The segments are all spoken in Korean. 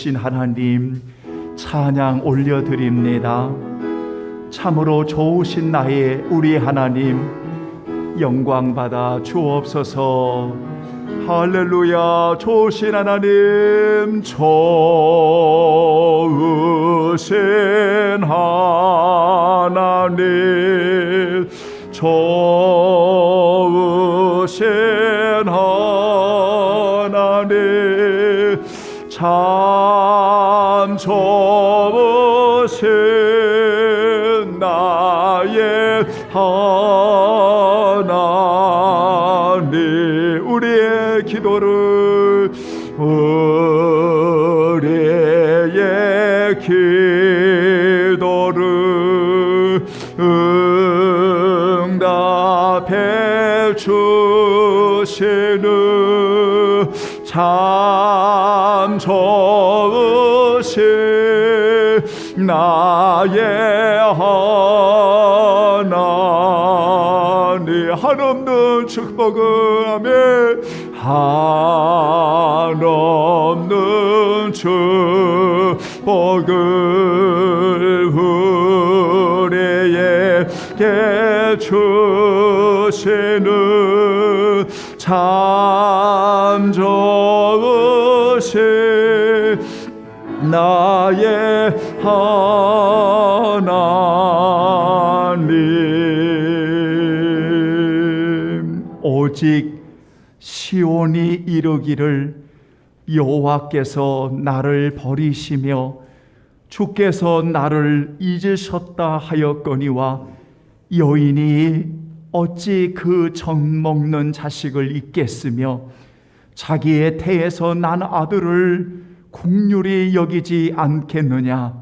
좋으신 하나님 찬양 올려드립니다. 참으로 좋으신 나의 우리 하나님 영광 받아 주옵소서. 할렐루야. 좋으신 하나님, 좋으신 하나님, 좋으신 하나님, 참 좋으신 나의 하나님, 우리의 기도를 응답해 주시는 참 좋으신 나의 하나님, 한없는 축복을 하며 한없는 축복을 우리에게 주시는 참 좋으신 나의 하나님. 오직 시온이 이르기를 여호와께서 나를 버리시며 주께서 나를 잊으셨다 하였거니와 여인이 어찌 그 젖 먹는 자식을 잊겠으며 자기의 태에서 난 아들을 긍휼히 여기지 않겠느냐.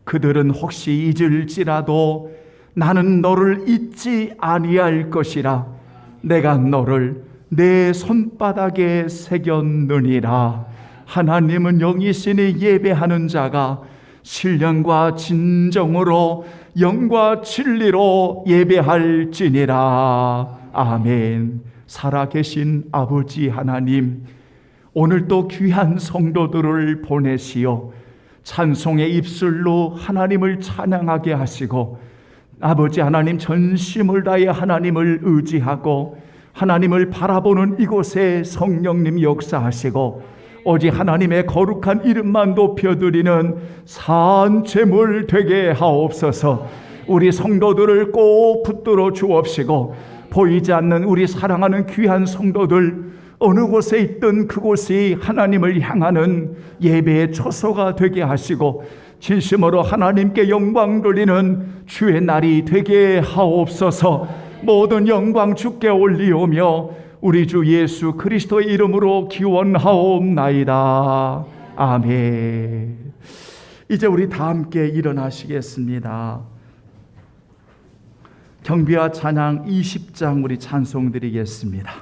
그들은 혹시 잊을지라도 나는 너를 잊지 아니할 것이라. 내가 너를 내 손바닥에 새겼느니라. 하나님은 영이시니 예배하는 자가 신령과 진정으로 영과 진리로 예배할지니라. 아멘. 살아계신 아버지 하나님, 오늘도 귀한 성도들을 보내시어 찬송의 입술로 하나님을 찬양하게 하시고, 아버지 하나님 전심을 다해 하나님을 의지하고 하나님을 바라보는 이곳에 성령님 역사하시고 오직 하나님의 거룩한 이름만 높여드리는 산재물 되게 하옵소서. 우리 성도들을 꼭 붙들어 주옵시고 보이지 않는 우리 사랑하는 귀한 성도들 어느 곳에 있든 그곳이 하나님을 향하는 예배의 초소가 되게 하시고 진심으로 하나님께 영광 돌리는 주의 날이 되게 하옵소서. 모든 영광 주께 올리오며 우리 주 예수 그리스도의 이름으로 기원하옵나이다. 아멘. 이제 우리 다 함께 일어나시겠습니다. 경비와 찬양 20장 우리 찬송 드리겠습니다.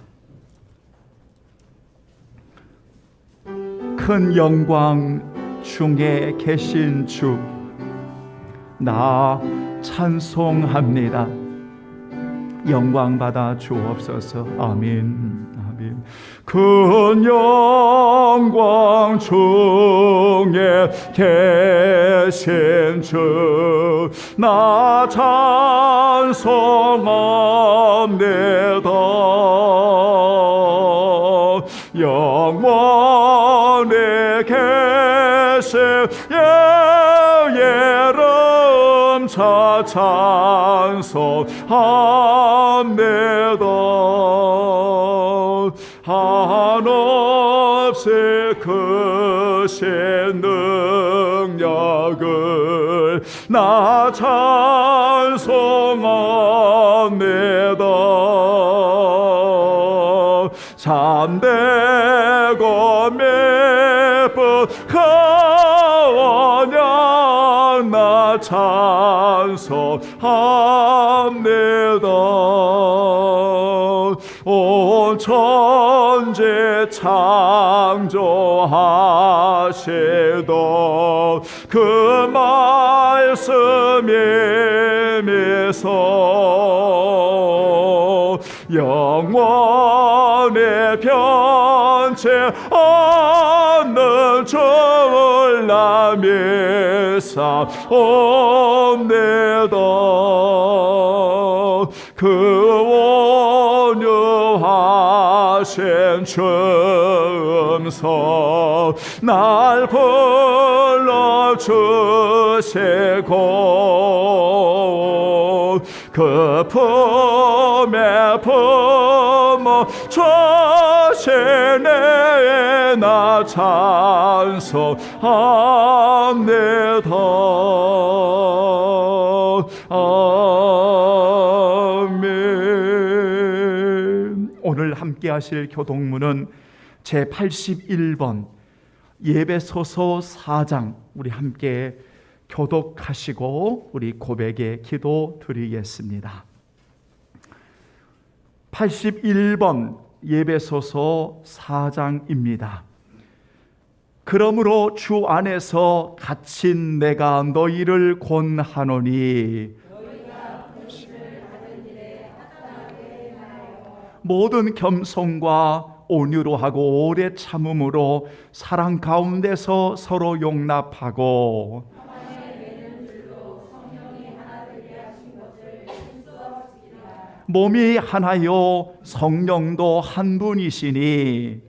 큰 영광 중에 계신 주 나 찬송합니다. 영광 받아 주옵소서. 아멘. 아멘. 큰 영광 중에 계신 주 나 찬송합니다. 영원에 계신 예름차 찬송합니다. 한없이 크신 능력을 나 찬송합니다. 참되고 매분 가원양 나 찬송합니다. 온 천지 창조하시던 그 말씀이 미소 영원히 변치 않는 주를 미사옵네다. 그 온유하신 춤서 날 불러주시고 그 품에 품어 자신의 나 찬송합니다. 아멘. 오늘 함께 하실 교독문은 제81번 예배소서 4장, 우리 함께 교독하시고 우리 고백에 기도 드리겠습니다. 81번 예배소서 4장입니다. 그러므로 주 안에서 갇힌 내가 너희를 권하노니 모든 겸손과 온유로 하고 오래 참음으로 사랑 가운데서 서로 용납하고 몸이 하나요 성령도 한 분이시니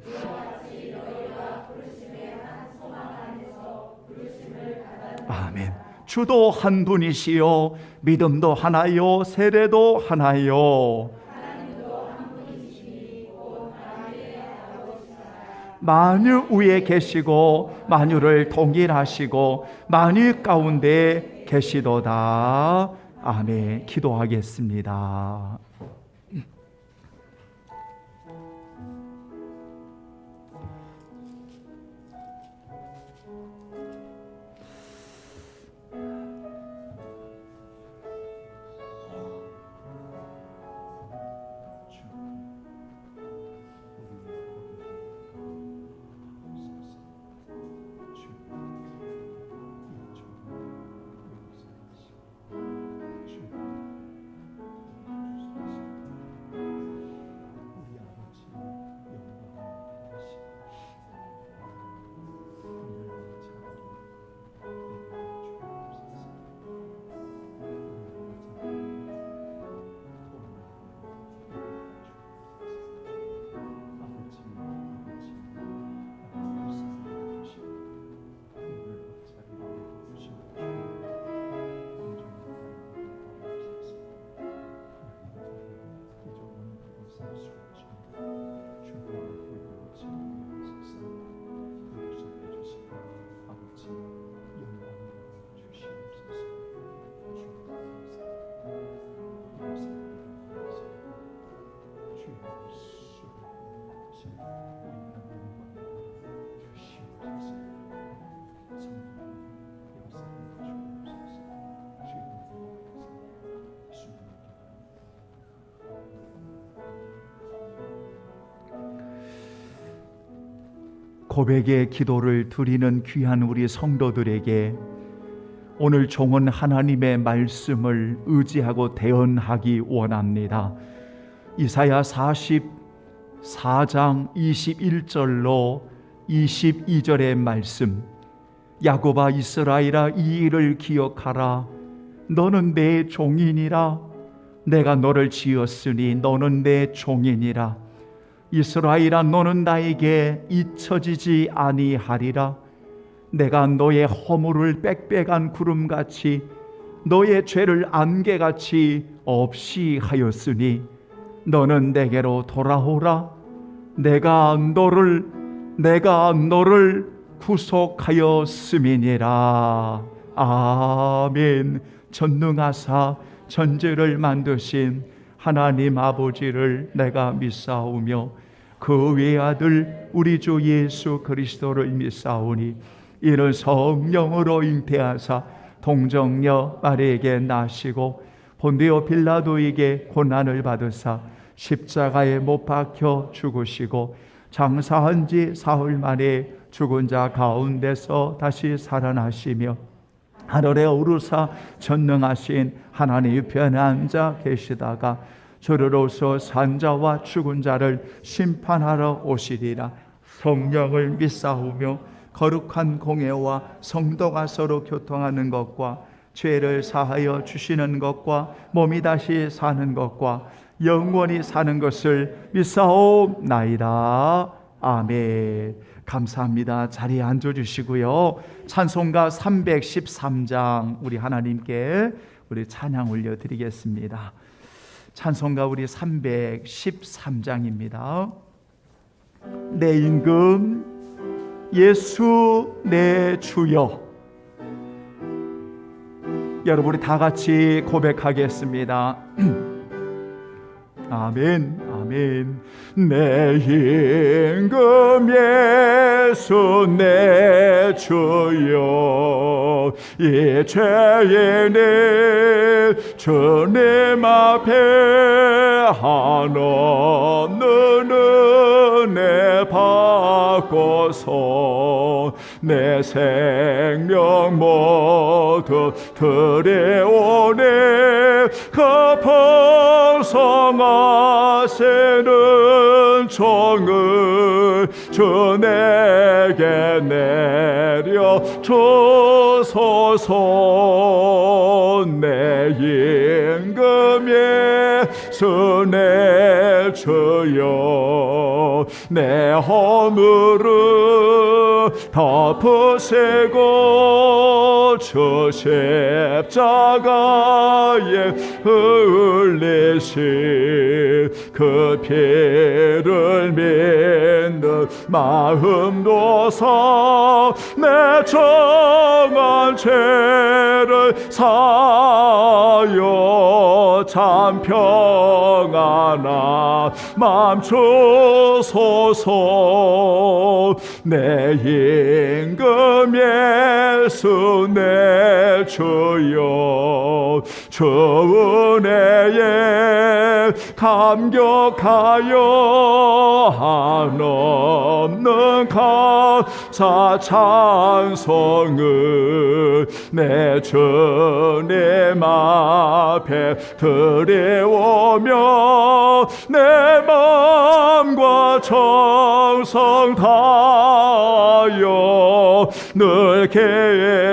아멘. 주도 한 분이시요 믿음도 하나요 세례도 하나요 만유 위에 계시고 만유를 동일하시고 만유 가운데 계시도다. 아멘. 기도하겠습니다. 고백의 기도를 드리는 귀한 우리 성도들에게 오늘 종은 하나님의 말씀을 의지하고 대언하기 원합니다. 이사야 44장 21절로 22절의 말씀, 야곱아 이스라엘아 이 일을 기억하라. 너는 내 종이니라. 내가 너를 지었으니 너는 내 종이니라. 이스라엘아 너는 나에게 잊혀지지 아니하리라. 내가 너의 허물을 빽빽한 구름같이 너의 죄를 안개같이 없이 하였으니 너는 내게로 돌아오라. 내가 너를 구속하였음이니라. 아멘. 전능하사 천지를 만드신 하나님 아버지를 내가 믿사오며 그 외아들 우리 주 예수 그리스도를 믿사오니 이를 성령으로 잉태하사 동정녀 마리에게 나시고 본디오 빌라도에게 고난을 받으사 십자가에 못 박혀 죽으시고 장사한 지 사흘 만에 죽은 자 가운데서 다시 살아나시며 하늘에 오르사 전능하신 하나님 우편에 앉아 계시다가 저리로서 산자와 죽은 자를 심판하러 오시리라. 성령을 믿사오며 거룩한 공예와 성도가 서로 교통하는 것과 죄를 사하여 주시는 것과 몸이 다시 사는 것과 영원히 사는 것을 믿사옵나이다. 아멘. 감사합니다. 자리에 앉아주시고요. 찬송가 313장 우리 하나님께 우리 찬양 올려드리겠습니다. 찬송가 우리 313장입니다. 내 임금 예수 내 주여. 여러분 우리 다 같이 고백하겠습니다. 아멘, 아멘. 내 임금 예수 내 주여, 이 죄인의 주님 앞에 한없는 은혜 받고서 내 생명 모두 드려오네. 그 풍성하시는 종을 주 내게 내려 주소서. 내 임금 예수 내 주여, 내 허물을 덮으시고 주 십자가에 흘리신 그 피를 믿는 마음 도서 내 정한 죄를 사하여 참 평안한 맘 주소서. 내 임금 예수 내 주여, 주 은혜에 감격하여 한없는 감사 찬송을 내 주님 앞에 드려오며 내 마음과 정성 다하여 늘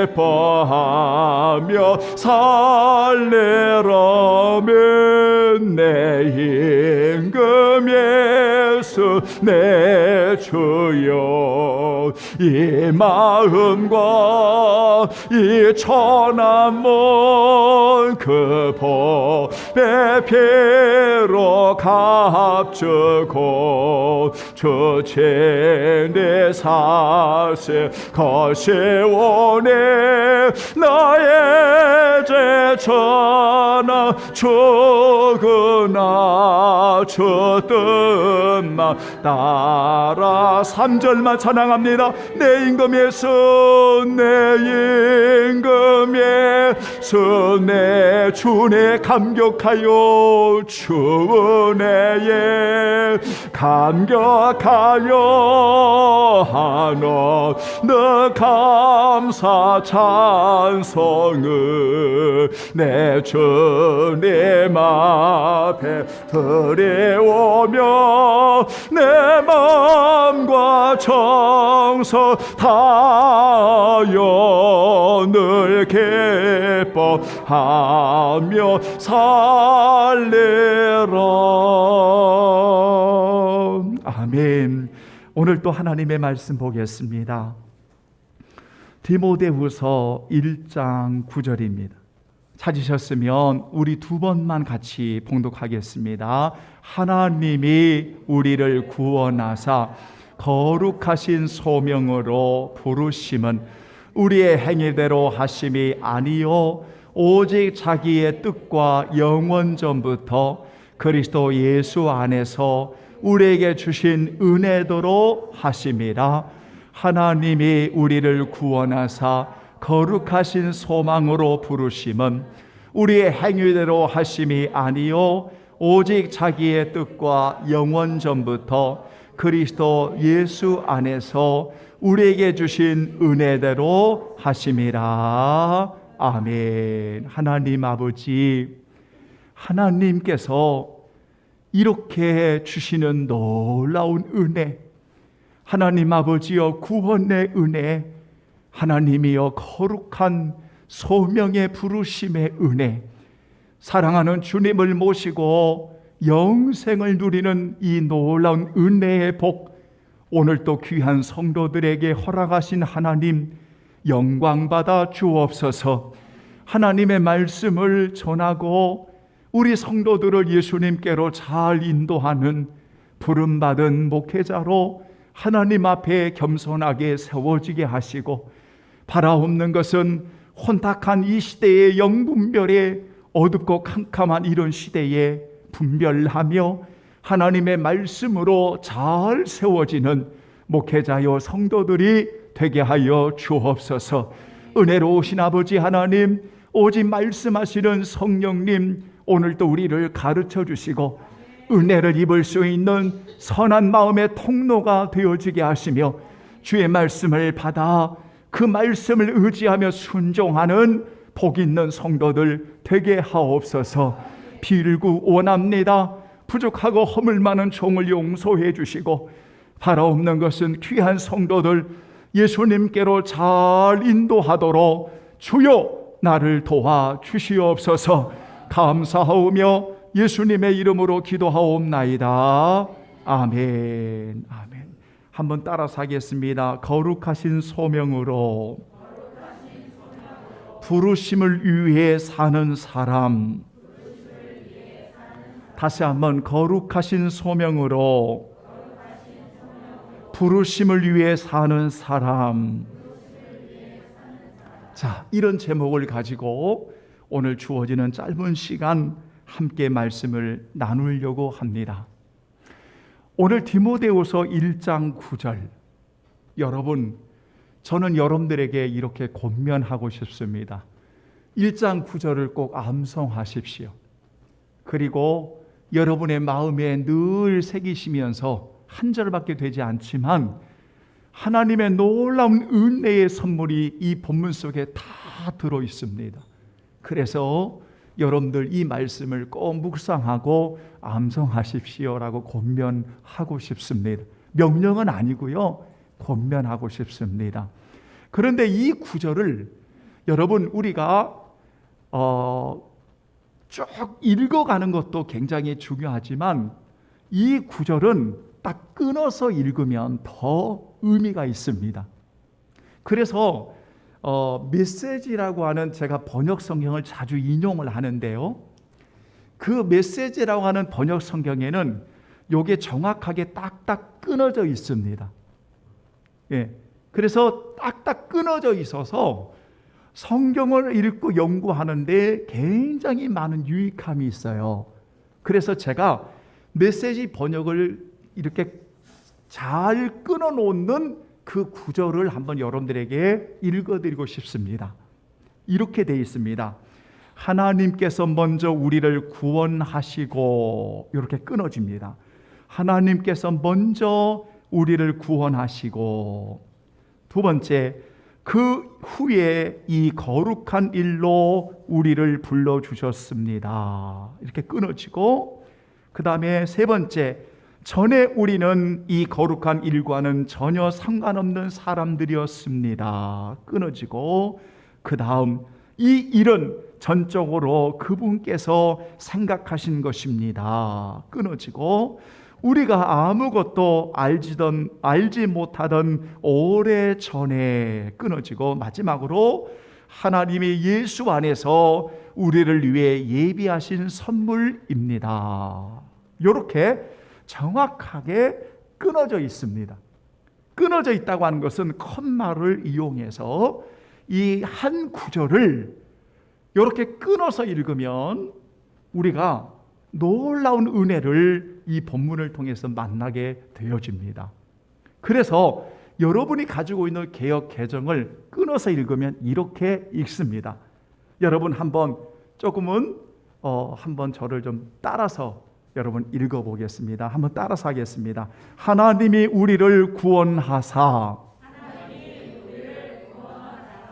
기뻐하며 살리라면 내 임금 예수 내 주여, 이 마음과 이 천한 몸 그 법의 피로 값주고 주 진리 사실 거시오네. 나의 죄 전하 죽으나 주 뜻만 따라 3절만 찬양합니다. 내 임금 예수 내 임금 예수 내 주내 감격하여 주 은혜에 감격하여 한없는 감사 찬송을 내 주님 앞에 드려오며 내 마음과 정성 다하여 늘 기뻐하며 살리라. 아멘. 오늘 또 하나님의 말씀 보겠습니다. 디모데후서 1장 9절입니다. 찾으셨으면 우리 두 번만 같이 봉독하겠습니다. 하나님이 우리를 구원하사 거룩하신 소명으로 부르심은 우리의 행위대로 하심이 아니요 오직 자기의 뜻과 영원 전부터 그리스도 예수 안에서 우리에게 주신 은혜대로 하심이라. 하나님이 우리를 구원하사 거룩하신 소망으로 부르심은 우리의 행위대로 하심이 아니요 오직 자기의 뜻과 영원 전부터 그리스도 예수 안에서 우리에게 주신 은혜대로 하심이라. 아멘. 하나님 아버지, 하나님께서 이렇게 주시는 놀라운 은혜, 하나님 아버지여 구원의 은혜, 하나님이여 거룩한 소명의 부르심의 은혜, 사랑하는 주님을 모시고 영생을 누리는 이 놀라운 은혜의 복, 오늘 또 귀한 성도들에게 허락하신 하나님 영광받아 주옵소서. 하나님의 말씀을 전하고 우리 성도들을 예수님께로 잘 인도하는 부름받은 목회자로 하나님 앞에 겸손하게 세워지게 하시고, 바라옵는 것은 혼탁한 이 시대의 영분별에 어둡고 캄캄한 이런 시대에 분별하며 하나님의 말씀으로 잘 세워지는 목회자요 성도들이 되게 하여 주옵소서. 은혜로우신 아버지 하나님, 오직 말씀하시는 성령님, 오늘도 우리를 가르쳐 주시고 은혜를 입을 수 있는 선한 마음의 통로가 되어지게 하시며, 주의 말씀을 받아 그 말씀을 의지하며 순종하는 복 있는 성도들 되게 하옵소서. 빌고 원합니다. 부족하고 허물 많은 종을 용서해 주시고, 바라옵는 것은 귀한 성도들 예수님께로 잘 인도하도록 주여 나를 도와 주시옵소서. 감사하오며 예수님의 이름으로 기도하옵나이다. 아멘. 아멘. 한번 따라서 하겠습니다. 거룩하신 소명으로 부르심을 위해 사는 사람. 다시 한번, 거룩하신 소명으로 부르심을 위해 사는 사람. 자, 이런 제목을 가지고 오늘 주어지는 짧은 시간 함께 말씀을 나누려고 합니다. 오늘 디모데후서 1장 9절, 여러분, 저는 여러분들에게 이렇게 권면하고 싶습니다. 1장 9절을 꼭 암송하십시오. 그리고 여러분의 마음에 늘 새기시면서, 한 절밖에 되지 않지만 하나님의 놀라운 은혜의 선물이 이 본문 속에 다 들어 있습니다. 그래서 여러분들 이 말씀을 꼭 묵상하고 암송하십시오라고 권면하고 싶습니다. 명령은 아니고요, 권면하고 싶습니다. 그런데 이 구절을 여러분 우리가 쭉 읽어가는 것도 굉장히 중요하지만, 이 구절은 딱 끊어서 읽으면 더 의미가 있습니다. 그래서 메시지라고 하는, 제가 번역 성경을 자주 인용을 하는데요, 그 메시지라고 하는 번역 성경에는 이게 정확하게 딱딱 끊어져 있습니다. 예, 그래서 딱딱 끊어져 있어서 성경을 읽고 연구하는데 굉장히 많은 유익함이 있어요. 그래서 제가 메시지 번역을 이렇게 잘 끊어놓는 그 구절을 한번 여러분들에게 읽어드리고 싶습니다. 이렇게 되어 있습니다. 하나님께서 먼저 우리를 구원하시고, 이렇게 끊어집니다. 하나님께서 먼저 우리를 구원하시고, 두 번째, 그 후에 이 거룩한 일로 우리를 불러주셨습니다. 이렇게 끊어지고, 그 다음에 세 번째, 전에 우리는 이 거룩한 일과는 전혀 상관없는 사람들이었습니다. 끊어지고, 그 다음, 이 일은 전적으로 그분께서 생각하신 것입니다. 끊어지고, 우리가 아무것도 알지 못하던 오래 전에, 끊어지고, 마지막으로 하나님이 예수 안에서 우리를 위해 예비하신 선물입니다. 이렇게 정확하게 끊어져 있습니다. 끊어져 있다고 하는 것은 컴마를 이용해서 이 한 구절을 이렇게 끊어서 읽으면 우리가 놀라운 은혜를 이 본문을 통해서 만나게 되어집니다. 그래서 여러분이 가지고 있는 개역 개정을 끊어서 읽으면 이렇게 읽습니다. 여러분 한번 조금은 한번 저를 좀 따라서 여러분 읽어보겠습니다. 한번 따라서 하겠습니다. 하나님이 우리를 구원하사.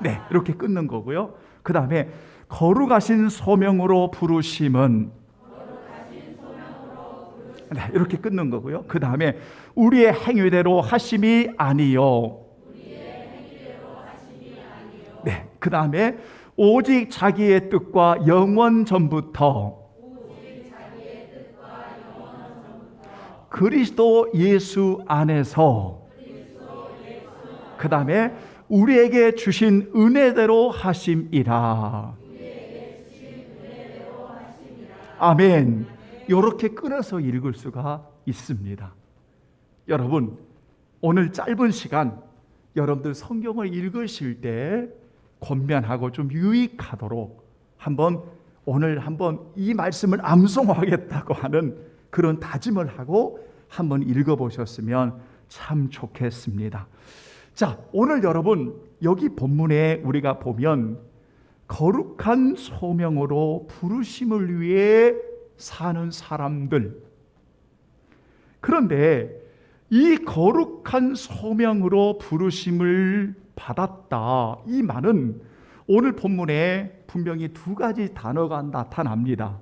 네, 이렇게 끊는 거고요. 그 다음에 거룩하신 소명으로 부르심은. 네, 이렇게 끊는 거고요. 그 다음에 우리의 행위대로 하심이 아니요. 네, 그 다음에 오직 자기의 뜻과 영원 전부터 그리스도 예수 안에서 그 다음에 우리에게 주신 은혜대로 하심이라. 아멘. 이렇게 끊어서 읽을 수가 있습니다. 여러분, 오늘 짧은 시간 여러분들 성경을 읽으실 때 권면하고 좀 유익하도록 오늘 한번 이 말씀을 암송하겠다고 하는 그런 다짐을 하고 한번 읽어보셨으면 참 좋겠습니다. 자, 오늘 여러분 여기 본문에 우리가 보면 거룩한 소명으로 부르심을 위해 사는 사람들, 그런데 이 거룩한 소명으로 부르심을 받았다, 이 말은 오늘 본문에 분명히 두 가지 단어가 나타납니다.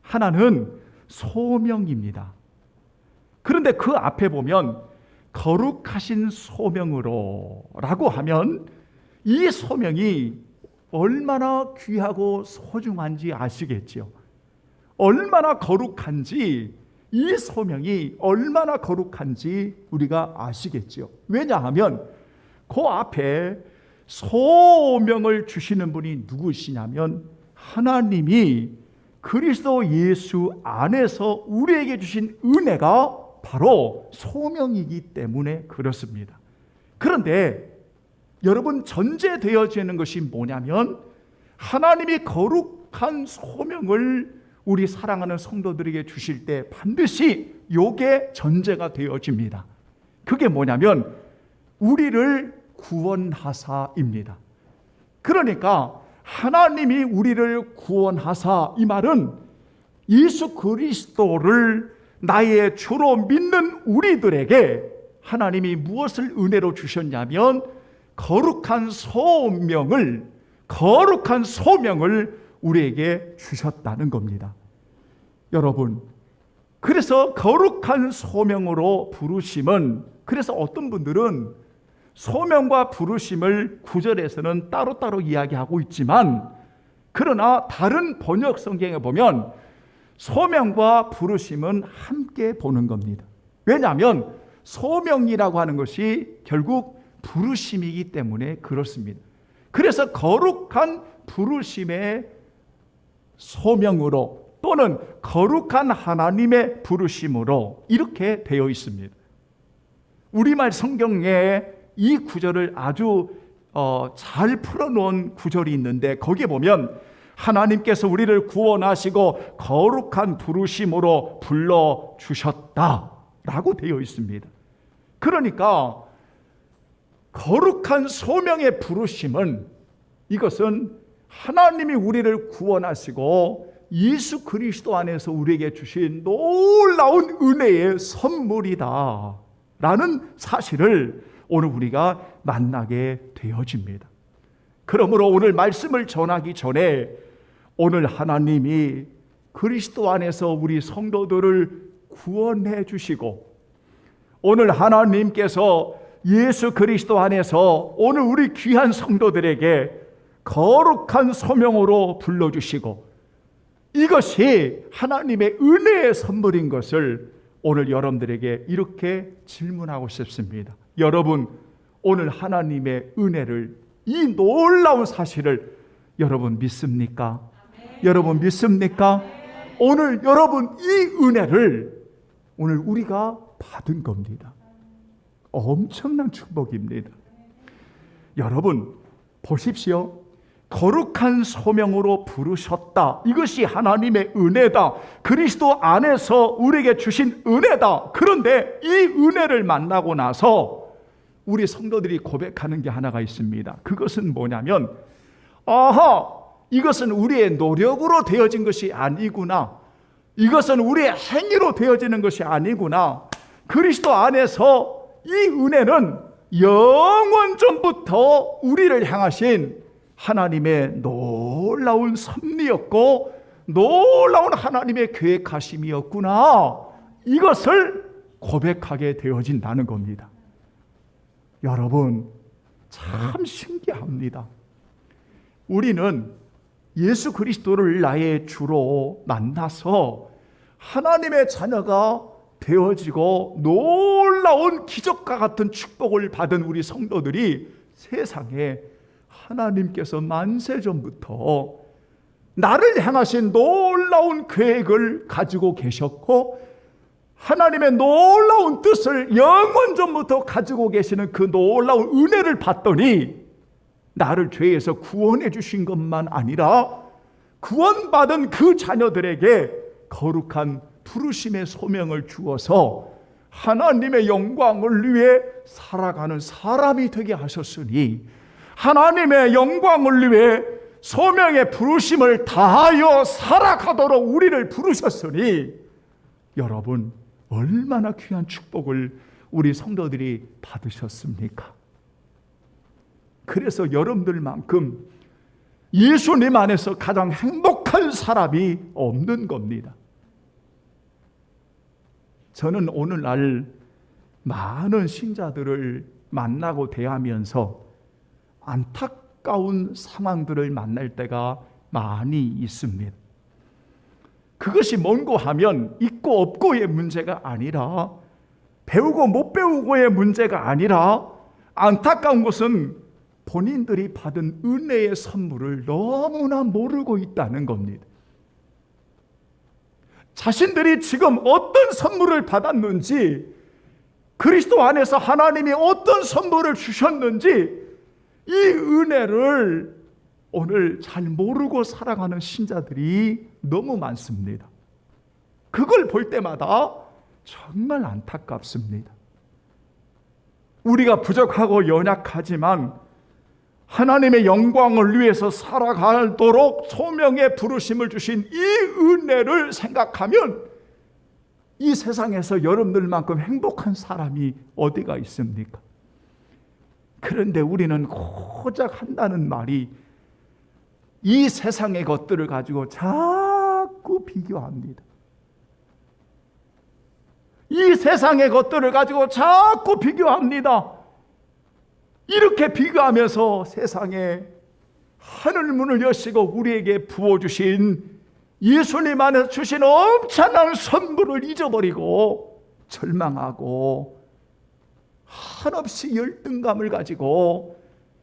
하나는 소명입니다. 그런데 그 앞에 보면 거룩하신 소명으로 라고 하면 이 소명이 얼마나 귀하고 소중한지 아시겠죠? 얼마나 거룩한지, 이 소명이 얼마나 거룩한지 우리가 아시겠죠? 왜냐하면 그 앞에 소명을 주시는 분이 누구시냐면 하나님이 그리스도 예수 안에서 우리에게 주신 은혜가 바로 소명이기 때문에 그렇습니다. 그런데 여러분, 전제되어지는 것이 뭐냐면 하나님이 거룩한 소명을 우리 사랑하는 성도들에게 주실 때 반드시 요게 전제가 되어집니다. 그게 뭐냐면 우리를 구원하사입니다. 그러니까 하나님이 우리를 구원하사, 이 말은 예수 그리스도를 나의 주로 믿는 우리들에게 하나님이 무엇을 은혜로 주셨냐면 거룩한 소명을 우리에게 주셨다는 겁니다. 여러분, 그래서 거룩한 소명으로 부르심은, 그래서 어떤 분들은 소명과 부르심을 구절에서는 따로따로 이야기하고 있지만, 그러나 다른 번역 성경에 보면 소명과 부르심은 함께 보는 겁니다. 왜냐하면 소명이라고 하는 것이 결국 부르심이기 때문에 그렇습니다. 그래서 거룩한 부르심의 소명으로 또는 거룩한 하나님의 부르심으로 이렇게 되어 있습니다. 우리말 성경에 이 구절을 아주 잘 풀어놓은 구절이 있는데, 거기에 보면 하나님께서 우리를 구원하시고 거룩한 부르심으로 불러주셨다라고 되어 있습니다. 그러니까 거룩한 소명의 부르심은, 이것은 하나님이 우리를 구원하시고 예수 그리스도 안에서 우리에게 주신 놀라운 은혜의 선물이다 라는 사실을 오늘 우리가 만나게 되어집니다. 그러므로 오늘 말씀을 전하기 전에 오늘 하나님이 그리스도 안에서 우리 성도들을 구원해 주시고, 오늘 하나님께서 예수 그리스도 안에서 오늘 우리 귀한 성도들에게 거룩한 소명으로 불러주시고, 이것이 하나님의 은혜의 선물인 것을 오늘 여러분들에게 이렇게 질문하고 싶습니다. 여러분, 오늘 하나님의 은혜를, 이 놀라운 사실을 여러분 믿습니까? 여러분 믿습니까? 오늘 여러분 이 은혜를 오늘 우리가 받은 겁니다. 엄청난 축복입니다. 여러분 보십시오. 거룩한 소명으로 부르셨다. 이것이 하나님의 은혜다. 그리스도 안에서 우리에게 주신 은혜다. 그런데 이 은혜를 만나고 나서 우리 성도들이 고백하는 게 하나가 있습니다. 그것은 뭐냐면, 이것은 우리의 노력으로 되어진 것이 아니구나. 이것은 우리의 행위로 되어지는 것이 아니구나. 그리스도 안에서 이 은혜는 영원 전부터 우리를 향하신 하나님의 놀라운 섭리였고 놀라운 하나님의 계획하심이었구나. 이것을 고백하게 되어진다는 겁니다. 여러분, 참 신기합니다. 우리는 예수 그리스도를 나의 주로 만나서 하나님의 자녀가 되어지고 놀라운 기적과 같은 축복을 받은 우리 성도들이 세상에 하나님께서 만세전부터 나를 향하신 놀라운 계획을 가지고 계셨고 하나님의 놀라운 뜻을 영원전부터 가지고 계시는 그 놀라운 은혜를 받더니 나를 죄에서 구원해 주신 것만 아니라 구원받은 그 자녀들에게 거룩한 부르심의 소명을 주어서 하나님의 영광을 위해 살아가는 사람이 되게 하셨으니 하나님의 영광을 위해 소명의 부르심을 다하여 살아가도록 우리를 부르셨으니 여러분 얼마나 귀한 축복을 우리 성도들이 받으셨습니까? 그래서 여러분들만큼 예수님 안에서 가장 행복한 사람이 없는 겁니다. 저는 오늘날 많은 신자들을 만나고 대하면서 안타까운 상황들을 만날 때가 많이 있습니다. 그것이 뭔고 하면 있고 없고의 문제가 아니라 배우고 못 배우고의 문제가 아니라 안타까운 것은 본인들이 받은 은혜의 선물을 너무나 모르고 있다는 겁니다. 자신들이 지금 어떤 선물을 받았는지, 그리스도 안에서 하나님이 어떤 선물을 주셨는지 이 은혜를 오늘 잘 모르고 살아가는 신자들이 너무 많습니다. 그걸 볼 때마다 정말 안타깝습니다. 우리가 부족하고 연약하지만 하나님의 영광을 위해서 살아가도록 소명의 부르심을 주신 이 은혜를 생각하면 이 세상에서 여러분들만큼 행복한 사람이 어디가 있습니까? 그런데 우리는 고작 한다는 말이 이 세상의 것들을 가지고 자꾸 비교합니다. 이 세상의 것들을 가지고 자꾸 비교합니다. 이렇게 비교하면서 세상에 하늘문을 여시고 우리에게 부어주신 예수님 안에서 주신 엄청난 선물을 잊어버리고 절망하고 한없이 열등감을 가지고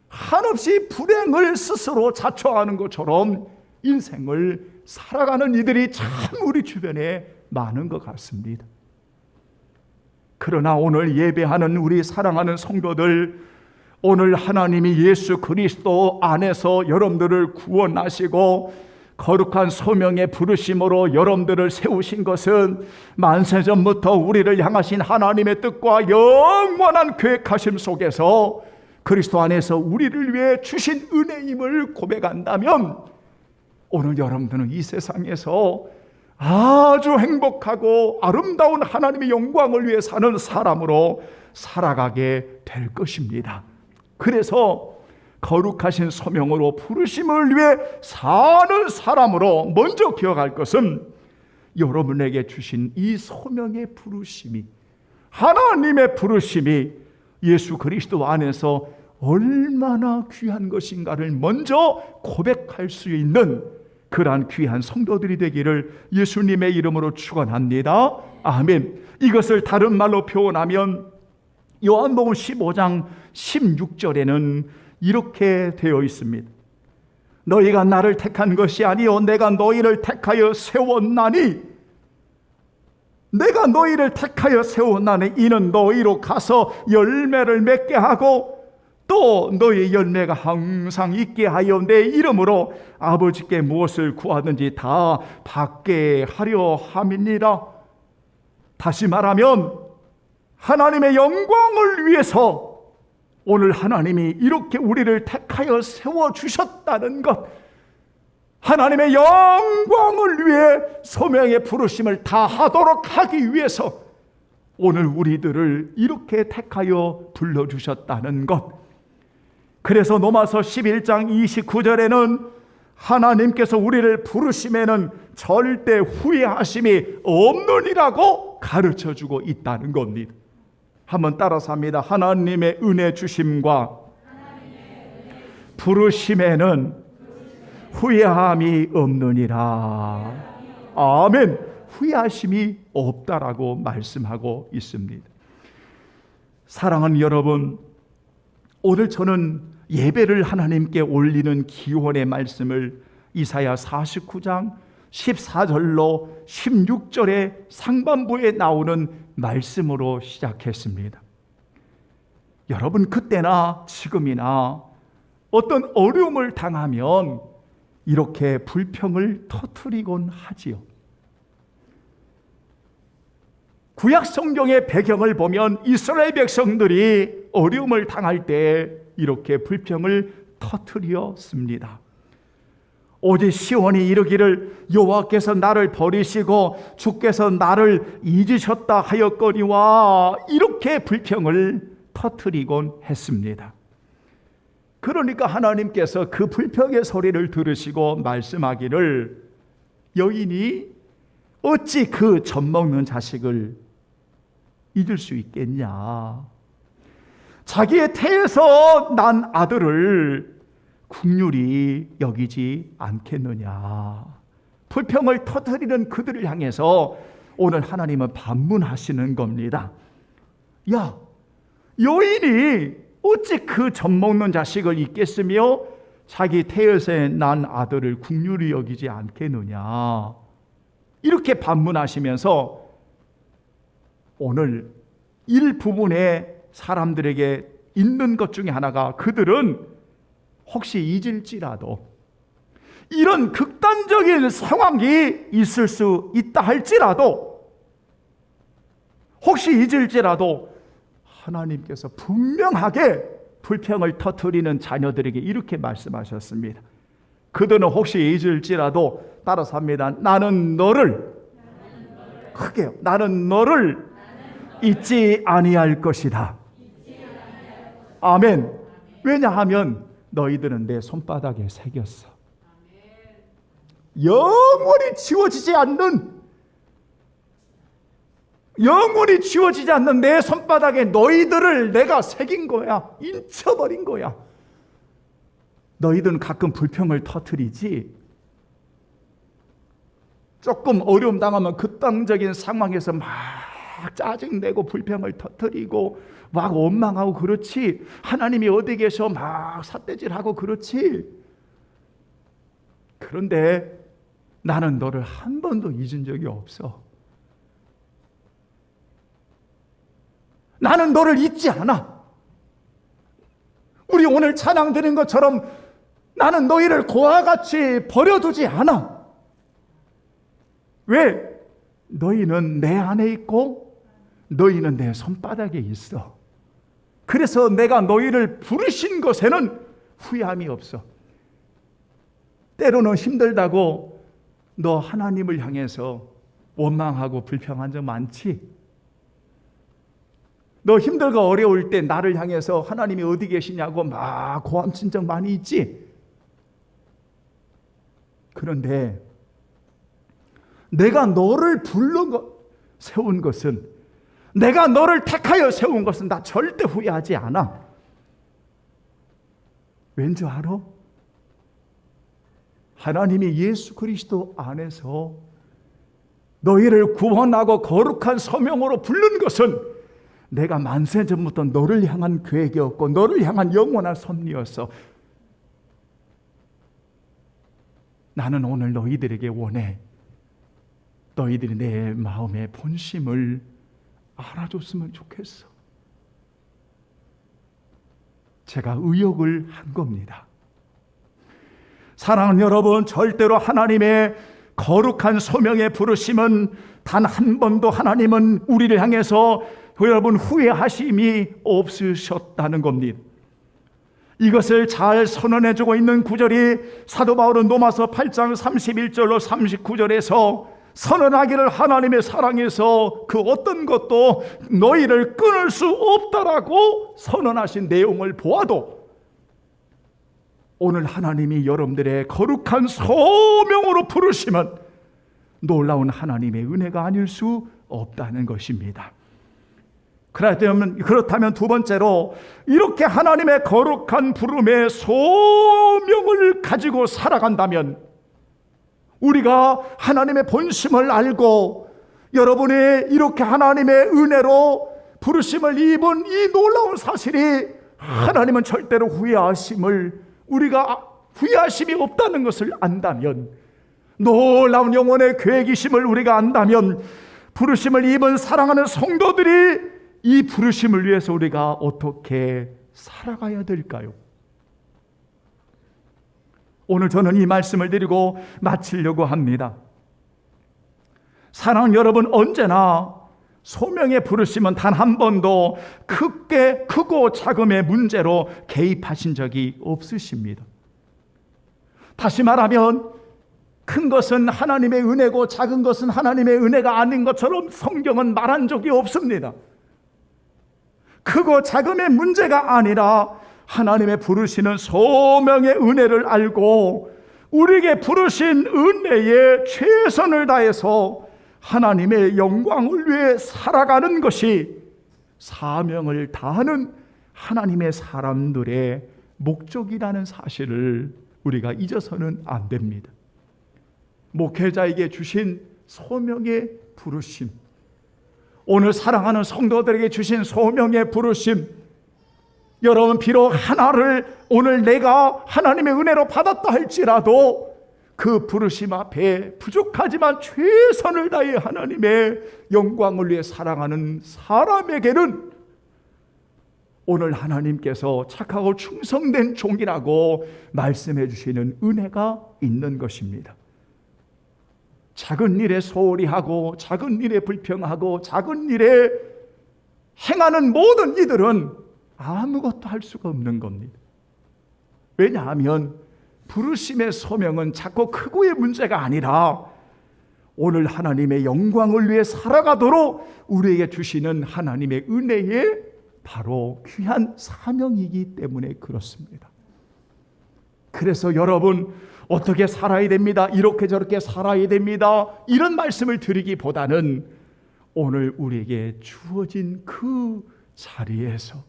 한없이 불행을 스스로 자초하는 것처럼 인생을 살아가는 이들이 참 우리 주변에 많은 것 같습니다. 그러나 오늘 예배하는 우리 사랑하는 성도들, 오늘 하나님이 예수 그리스도 안에서 여러분들을 구원하시고 거룩한 소명의 부르심으로 여러분들을 세우신 것은 만세전부터 우리를 향하신 하나님의 뜻과 영원한 계획하심 속에서 그리스도 안에서 우리를 위해 주신 은혜임을 고백한다면 오늘 여러분들은 이 세상에서 아주 행복하고 아름다운 하나님의 영광을 위해 사는 사람으로 살아가게 될 것입니다. 그래서 거룩하신 소명으로 부르심을 위해 사는 사람으로 먼저 기억할 것은 여러분에게 주신 이 소명의 부르심이, 하나님의 부르심이 예수 그리스도 안에서 얼마나 귀한 것인가를 먼저 고백할 수 있는 그러한 귀한 성도들이 되기를 예수님의 이름으로 축원합니다. 아멘. 이것을 다른 말로 표현하면 요한복음 15장 16절에는 이렇게 되어 있습니다. 너희가 나를 택한 것이 아니요 내가 너희를 택하여 세웠나니, 내가 너희를 택하여 세웠나니 이는 너희로 가서 열매를 맺게 하고 또 너희 열매가 항상 있게 하여 내 이름으로 아버지께 무엇을 구하든지 다 받게 하려 함이니라. 다시 말하면 하나님의 영광을 위해서 오늘 하나님이 이렇게 우리를 택하여 세워주셨다는 것, 하나님의 영광을 위해 소명의 부르심을 다하도록 하기 위해서 오늘 우리들을 이렇게 택하여 불러주셨다는 것. 그래서 로마서 11장 29절에는 하나님께서 우리를 부르심에는 절대 후회하심이 없느니라고 가르쳐주고 있다는 겁니다. 한번 따라서 합니다. 하나님의 은혜 주심과 부르심에는 후회함이 없느니라. 아멘. 후회하심이 없다라고 말씀하고 있습니다. 사랑하는 여러분, 오늘 저는 예배를 하나님께 올리는 기원의 말씀을 이사야 49장 14절로 16절의 상반부에 나오는 말씀으로 시작했습니다. 여러분, 그때나 지금이나 어떤 어려움을 당하면 이렇게 불평을 터뜨리곤 하지요. 구약 성경의 배경을 보면 이스라엘 백성들이 어려움을 당할 때 이렇게 불평을 터뜨렸습니다. 오직 시온이 이르기를 여호와께서 나를 버리시고 주께서 나를 잊으셨다 하였거니와, 이렇게 불평을 터뜨리곤 했습니다. 그러니까 하나님께서 그 불평의 소리를 들으시고 말씀하기를, 여인이 어찌 그 젖먹는 자식을 잊을 수 있겠냐. 자기의 태에서 난 아들을 긍휼히 여기지 않겠느냐. 불평을 터뜨리는 그들을 향해서 오늘 하나님은 반문하시는 겁니다. 야, 여인이 어찌 그 젖먹는 자식을 잊겠으며 자기 태에서 난 아들을 긍휼히 여기지 않겠느냐. 이렇게 반문하시면서 오늘 일부분의 사람들에게 있는 것 중에 하나가, 그들은 혹시 잊을지라도, 이런 극단적인 상황이 있을 수 있다 할지라도, 혹시 잊을지라도 하나님께서 분명하게 불평을 터뜨리는 자녀들에게 이렇게 말씀하셨습니다. 그들은 혹시 잊을지라도, 따라서 합니다. 나는 너를, 크게요, 나는 너를 잊지 아니할 것이다. 아멘. 왜냐하면 너희들은 내 손바닥에 새겼어. 영원히 지워지지 않는 내 손바닥에 너희들을 내가 새긴 거야. 인쳐버린 거야. 너희들은 가끔 불평을 터뜨리지, 조금 어려움 당하면 극단적인 상황에서 막 짜증내고 불평을 터뜨리고 막 원망하고 그렇지, 하나님이 어디 계셔 막 삿대질하고 그렇지. 그런데 나는 너를 한 번도 잊은 적이 없어. 나는 너를 잊지 않아. 우리 오늘 찬양 드린 것처럼 나는 너희를 고와 같이 버려두지 않아. 왜? 너희는 내 안에 있고 너희는 내 손바닥에 있어. 그래서 내가 너희를 부르신 것에는 후회함이 없어. 때로는 힘들다고 너 하나님을 향해서 원망하고 불평한 적 많지? 너 힘들고 어려울 때 나를 향해서 하나님이 어디 계시냐고 막 고함친 적 많이 있지? 그런데 내가 너를 세운 것은, 내가 너를 택하여 세운 것은 나 절대 후회하지 않아. 왠지 알아? 하나님이 예수 그리스도 안에서 너희를 구원하고 거룩한 소명으로 부른 것은 내가 만세 전부터 너를 향한 계획이었고 너를 향한 영원한 섭리였어. 나는 오늘 너희들에게 원해. 너희들이 내 마음의 본심을 알아줬으면 좋겠어. 제가 의역을 한 겁니다. 사랑하는 여러분, 절대로 하나님의 거룩한 소명의 부르심은 단 한 번도 하나님은 우리를 향해서 여러분 후회하심이 없으셨다는 겁니다. 이것을 잘 선언해주고 있는 구절이 사도 바울은 로마서 8장 31절로 39절에서 선언하기를 하나님의 사랑에서 그 어떤 것도 너희를 끊을 수 없다라고 선언하신 내용을 보아도, 오늘 하나님이 여러분들의 거룩한 소명으로 부르시면 놀라운 하나님의 은혜가 아닐 수 없다는 것입니다. 그렇다면 두 번째로, 이렇게 하나님의 거룩한 부름의 소명을 가지고 살아간다면, 우리가 하나님의 본심을 알고 여러분이 이렇게 하나님의 은혜로 부르심을 입은 이 놀라운 사실이, 하나님은 절대로 우리가 후회하심이 없다는 것을 안다면, 놀라운 영혼의 계획이심을 우리가 안다면, 부르심을 입은 사랑하는 성도들이 이 부르심을 위해서 우리가 어떻게 살아가야 될까요? 오늘 저는 이 말씀을 드리고 마치려고 합니다. 사랑하는 여러분, 언제나 소명의 부르심은 단 한 번도 크고 작음의 문제로 개입하신 적이 없으십니다. 다시 말하면, 큰 것은 하나님의 은혜고 작은 것은 하나님의 은혜가 아닌 것처럼 성경은 말한 적이 없습니다. 크고 작음의 문제가 아니라 하나님의 부르시는 소명의 은혜를 알고 우리에게 부르신 은혜에 최선을 다해서 하나님의 영광을 위해 살아가는 것이 사명을 다하는 하나님의 사람들의 목적이라는 사실을 우리가 잊어서는 안 됩니다. 목회자에게 주신 소명의 부르심, 오늘 사랑하는 성도들에게 주신 소명의 부르심, 여러분 비록 하나를 오늘 내가 하나님의 은혜로 받았다 할지라도 그 부르심 앞에 부족하지만 최선을 다해 하나님의 영광을 위해 살아가는 사람에게는 오늘 하나님께서 착하고 충성된 종이라고 말씀해 주시는 은혜가 있는 것입니다. 작은 일에 소홀히 하고 작은 일에 불평하고 작은 일에 행하는 모든 이들은 아무것도 할 수가 없는 겁니다. 왜냐하면 부르심의 소명은 작고 크고의 문제가 아니라 오늘 하나님의 영광을 위해 살아가도록 우리에게 주시는 하나님의 은혜의 바로 귀한 사명이기 때문에 그렇습니다. 그래서 여러분, 어떻게 살아야 됩니다, 이렇게 저렇게 살아야 됩니다, 이런 말씀을 드리기보다는 오늘 우리에게 주어진 그 자리에서,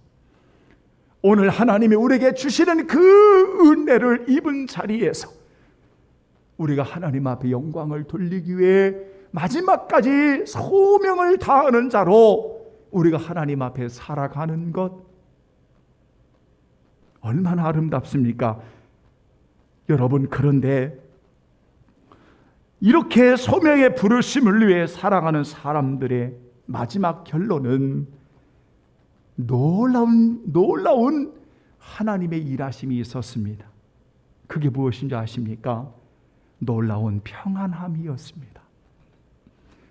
오늘 하나님이 우리에게 주시는 그 은혜를 입은 자리에서 우리가 하나님 앞에 영광을 돌리기 위해 마지막까지 소명을 다하는 자로 우리가 하나님 앞에 살아가는 것, 얼마나 아름답습니까? 여러분, 그런데 이렇게 소명의 부르심을 위해 살아가는 사람들의 마지막 결론은 놀라운 하나님의 일하심이 있었습니다. 그게 무엇인지 아십니까? 놀라운 평안함이었습니다.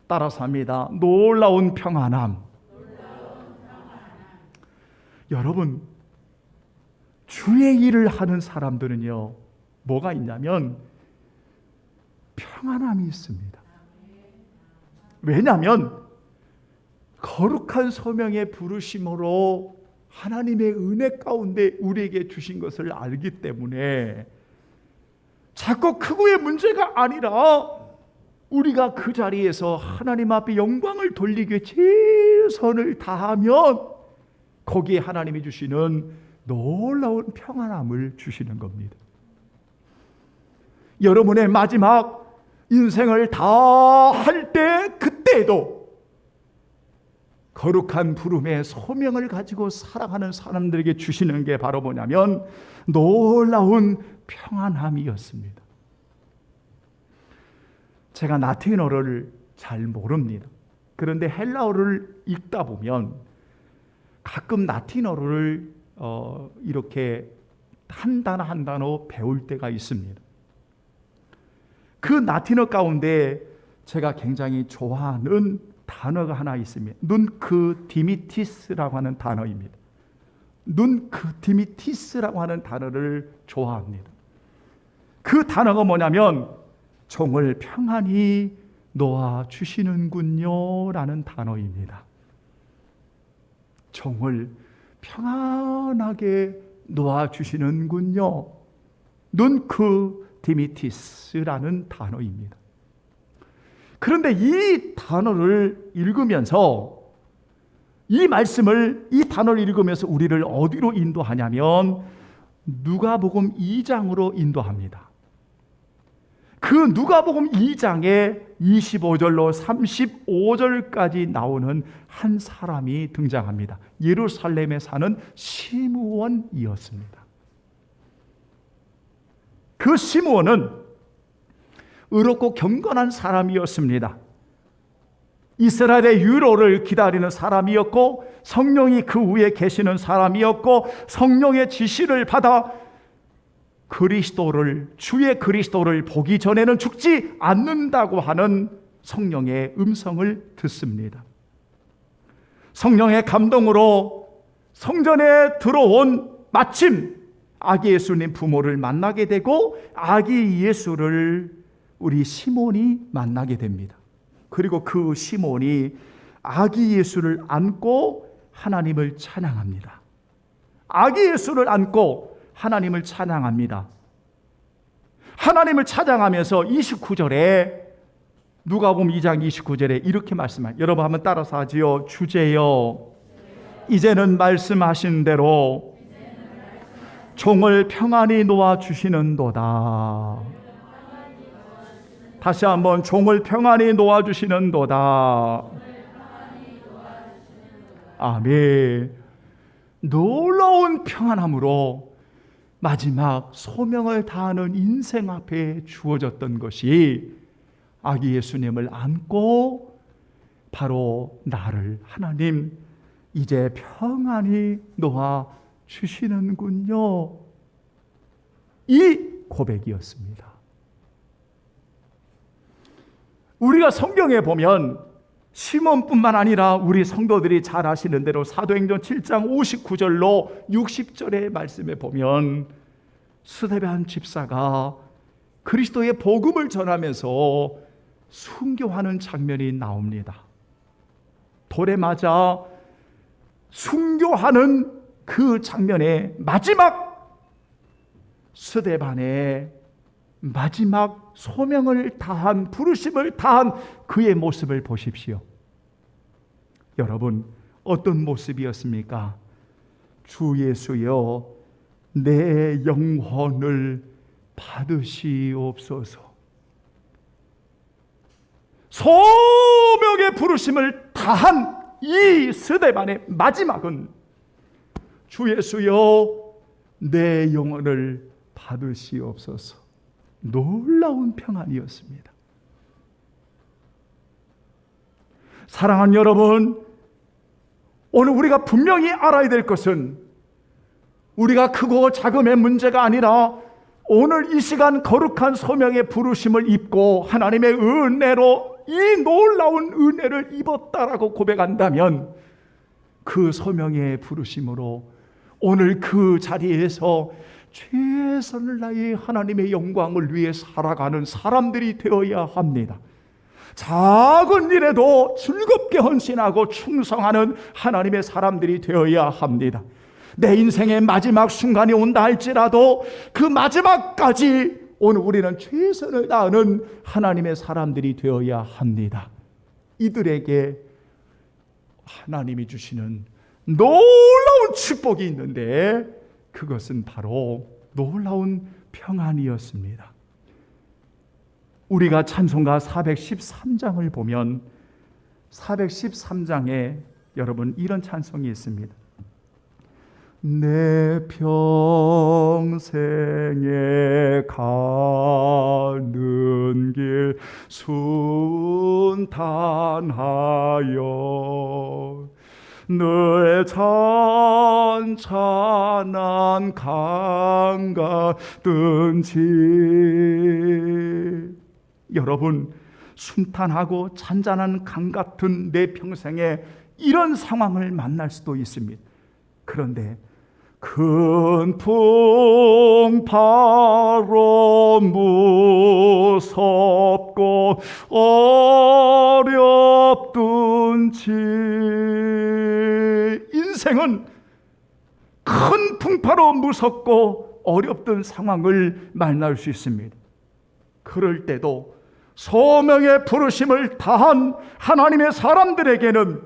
따라서 합니다. 놀라운 평안함. 여러분, 주의 일을 하는 사람들은요, 뭐가 있냐면 평안함이 있습니다. 왜냐하면 거룩한 소명의 부르심으로 하나님의 은혜 가운데 우리에게 주신 것을 알기 때문에 작고 크고의 문제가 아니라 우리가 그 자리에서 하나님 앞에 영광을 돌리기 위해 최선을 다하면 거기에 하나님이 주시는 놀라운 평안함을 주시는 겁니다. 여러분의 마지막 인생을 다 할 때, 그때에도 거룩한 부름의 소명을 가지고 살아가는 사람들에게 주시는 게 바로 뭐냐면 놀라운 평안함이었습니다. 제가 라틴어를 잘 모릅니다. 그런데 헬라어를 읽다 보면 가끔 라틴어를 이렇게 한 단어 한 단어 배울 때가 있습니다. 그 라틴어 가운데 제가 굉장히 좋아하는 단어가 하나 있습니다. 눈크 디미티스라고 하는 단어입니다. 눈크 디미티스라고 하는 단어를 좋아합니다. 그 단어가 뭐냐면 종을 평안히 놓아 주시는군요 라는 단어입니다. 종을 평안하게 놓아 주시는군요. 눈크 디미티스라는 단어입니다. 그런데 이 단어를 읽으면서 이 말씀을, 이 단어를 읽으면서 우리를 어디로 인도하냐면 누가복음 2장으로 인도합니다. 그 누가복음 2장에 25절로 35절까지 나오는 한 사람이 등장합니다. 예루살렘에 사는 시므온이었습니다. 그 시므온은 의롭고 경건한 사람이었습니다. 이스라엘의 유로를 기다리는 사람이었고 성령이 그 위에 계시는 사람이었고 성령의 지시를 받아 그리스도를, 주의 그리스도를 보기 전에는 죽지 않는다고 하는 성령의 음성을 듣습니다. 성령의 감동으로 성전에 들어온 마침 아기 예수님 부모를 만나게 되고 아기 예수를 우리 시몬이 만나게 됩니다. 그리고 그 시몬이 아기 예수를 안고 하나님을 찬양합니다. 아기 예수를 안고 하나님을 찬양합니다. 하나님을 찬양하면서 29절에 누가복음 2장 29절에 이렇게 말씀합니다. 여러분 한번 따라서 하지요. 주제여 이제는 말씀하신 대로 종을 평안히 놓아주시는도다. 다시 한번 종을 평안히 놓아주시는도다. 아멘. 놀라운 평안함으로 마지막 소명을 다하는 인생 앞에 주어졌던 것이 아기 예수님을 안고 바로 나를 하나님 이제 평안히 놓아 주시는군요. 이 고백이었습니다. 우리가 성경에 보면 시몬뿐만 아니라 우리 성도들이 잘 아시는 대로 사도행전 7장 59절로 60절의 말씀에 보면 스데반 집사가 그리스도의 복음을 전하면서 순교하는 장면이 나옵니다. 돌에 맞아 순교하는 그 장면의 마지막 스데반의 마지막 소명을 다한, 부르심을 다한 그의 모습을 보십시오. 여러분 어떤 모습이었습니까? 주 예수여 내 영혼을 받으시옵소서. 소명의 부르심을 다한 이 스데반의 마지막은 주 예수여 내 영혼을 받으시옵소서. 놀라운 평안이었습니다. 사랑하는 여러분, 오늘 우리가 분명히 알아야 될 것은 우리가 크고 작음의 문제가 아니라 오늘 이 시간 거룩한 소명의 부르심을 입고 하나님의 은혜로 이 놀라운 은혜를 입었다라고 고백한다면 그 소명의 부르심으로 오늘 그 자리에서 최선을 다해 하나님의 영광을 위해 살아가는 사람들이 되어야 합니다. 작은 일에도 즐겁게 헌신하고 충성하는 하나님의 사람들이 되어야 합니다. 내 인생의 마지막 순간이 온다 할지라도 그 마지막까지 오늘 우리는 최선을 다하는 하나님의 사람들이 되어야 합니다. 이들에게 하나님이 주시는 놀라운 축복이 있는데 그것은 바로 놀라운 평안이었습니다. 우리가 찬송가 413장을 보면 413장에 여러분 이런 찬송이 있습니다. 내 평생에 가는 길 순탄하여 늘 찬찬한 강 같든지. 여러분 순탄하고 잔잔한 강 같은 내 평생에 이런 상황을 만날 수도 있습니다. 그런데 큰 풍파로 무섭고 어렵든지 인생은 큰 풍파로 무섭고 어렵던 상황을 만날 수 있습니다. 그럴 때도 소명의 부르심을 다한 하나님의 사람들에게는